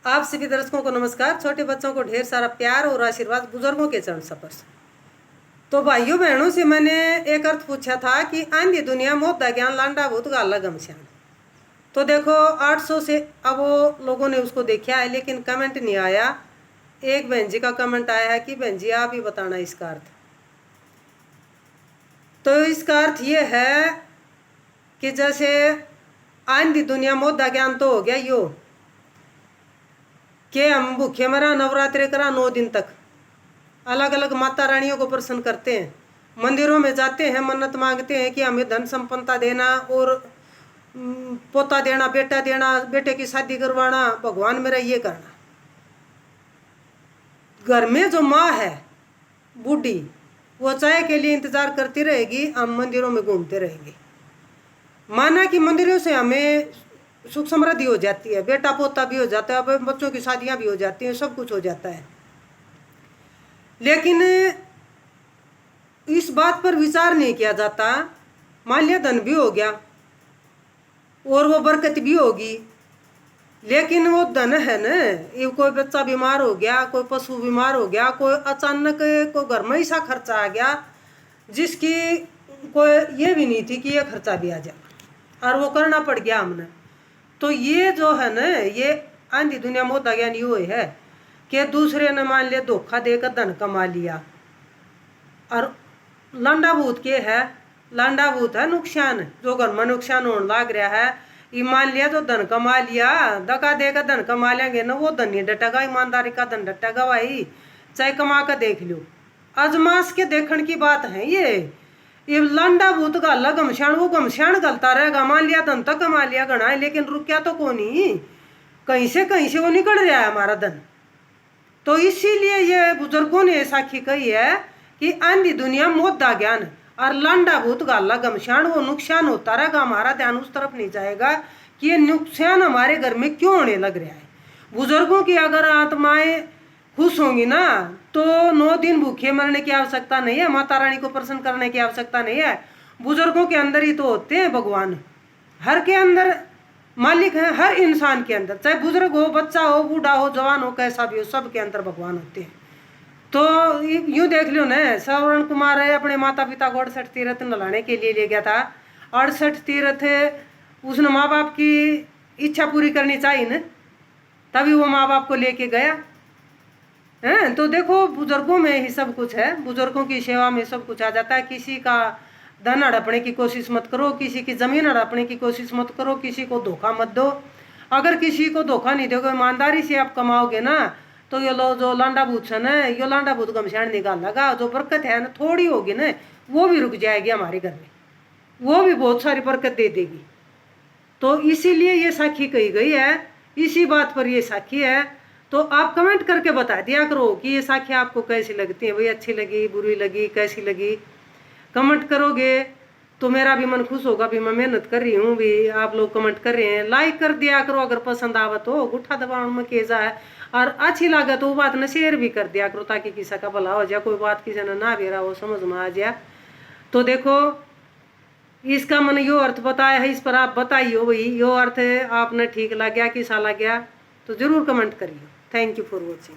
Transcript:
आप सभी दर्शकों को नमस्कार। छोटे बच्चों को ढेर सारा प्यार और आशीर्वाद, बुजुर्गों के चरण स्पर्श। तो भाइयों बहनों से मैंने एक अर्थ पूछा था कि आंधी दुनिया मोदा ज्ञान लांडा भूत गाला गमश्यान। तो देखो 800 से अब वो लोगों ने उसको देखा है, लेकिन कमेंट नहीं आया। एक बहन जी का कमेंट आया है कि बहन जी आप ही बताना इसका अर्थ। तो इसका अर्थ ये है कि जैसे आंधी दुनिया मोदा ज्ञान तो हो गया यो कि हम भूखे मरा नवरात्रि करा 9 दिन तक, अलग अलग माता रानियों को प्रसन्न करते हैं, मंदिरों में जाते हैं, मन्नत मांगते हैं कि हमें धन संपन्नता देना और पोता देना, बेटा देना, बेटे की शादी करवाना, भगवान मेरा ये करना। घर में जो माँ है बूढ़ी, वो चाय के लिए इंतजार करती रहेगी, हम मंदिरों में घूमते रहेंगे। माना कि मंदिरों से हमें सुख समृद्धि हो जाती है, बेटा पोता भी हो जाता है, अब बच्चों की शादियां भी हो जाती हैं, सब कुछ हो जाता है। लेकिन इस बात पर विचार नहीं किया जाता, मान लिया धन भी हो गया और वो बरकत भी होगी, लेकिन वो धन है ना, ये कोई बच्चा बीमार हो गया, कोई पशु बीमार हो गया, कोई अचानक को घर में ऐसा खर्चा आ गया जिसकी कोई ये भी नहीं थी कि ये खर्चा भी आ जाए, और वो करना पड़ गया हमने। तो ये जो है ना, ये आंधी दुनिया मोदा ज्ञान यो है कि दूसरे ने मान लिया धोखा देकर धन कमा लिया, और लांडा भूत के है, लांडा भूत है नुकसान, जो घर में नुकसान होने लग रहा है। ये मान लिया तो धन कमा लिया, धक्का देकर धन कमा लेंगे ना, वो धन नहीं डटेगा, ईमानदारी का धन डटेगा भाई। चाहे कमा कर देख लो, अजमास के देखने की बात है ये लांडा भूत गाला घमशान, वो घमशान गलता रहेगा। मान लिया धन तो कमा लिया घना है, लेकिन रुकया तो कौन ही, कहीं से वो निकल रहा है हमारा धन। तो इसीलिए ये बुजुर्गों ने साखी कही है कि आंधी दुनिया मोदा ज्ञान और लांडा भूत गाला घमशान, वो नुकसान होता रहेगा, हमारा ध्यान उस तरफ नहीं जाएगा कि ये नुकसान हमारे घर में क्यों होने लग रहा है। बुजुर्गों की अगर आत्माएं खुश होंगी ना, तो 9 दिन भूखे मरने की आवश्यकता नहीं है, माता रानी को प्रसन्न करने की आवश्यकता नहीं है। बुजुर्गों के अंदर ही तो होते हैं भगवान, हर के अंदर मालिक है, हर इंसान के अंदर, चाहे बुजुर्ग हो, बच्चा हो, बूढ़ा हो, जवान हो, कैसा भी हो, सब के अंदर भगवान होते हैं। तो यूं देख लो ना, श्रवण कुमार है अपने माता पिता को 68 तीर्थ नलाने के लिए ले गया था। 68 तीर्थ उसने माँ बाप की इच्छा पूरी करनी चाहिए ना, तभी वो माँ बाप को लेके गया है। तो देखो बुजुर्गों में ही सब कुछ है, बुजुर्गों की सेवा में सब कुछ आ जाता है। किसी का धन हड़पने की कोशिश मत करो, किसी की जमीन हड़पने की कोशिश मत करो, किसी को धोखा मत दो। अगर किसी को धोखा नहीं दोगे, ईमानदारी से आप कमाओगे ना, तो ये लो जो लांडा भूत है ना, यो लांडा भूत घमशान निकाल लगा। जो बरकत है ना, थोड़ी होगी ना, वो भी रुक जाएगी हमारे घर में, वो भी बहुत सारी बरकत दे देगी। तो इसीलिए ये साखी कही गई है, इसी बात पर ये साखी है। तो आप कमेंट करके बता दिया करो कि ये साखी आपको कैसी लगती है, भाई अच्छी लगी, बुरी लगी, कैसी लगी। कमेंट करोगे तो मेरा भी मन खुश होगा, भी मैं मेहनत कर रही हूँ, भी आप लोग कमेंट कर रहे हैं। लाइक कर दिया करो अगर पसंद आवा तो, गुठा दबाव में केजा है, और अच्छी लगे तो वो बात ना शेयर भी कर दिया करो, ताकि किसी का भला हो जाए, कोई बात किसी ने ना भी रहा वो समझ में आ जाए। तो देखो इसका मैंने यो अर्थ बताया है, इस पर आप बताइए भाई यो अर्थ आपने ठीक लग गया कि सा लग गया, तो जरूर कमेंट करिए। Thank you for watching.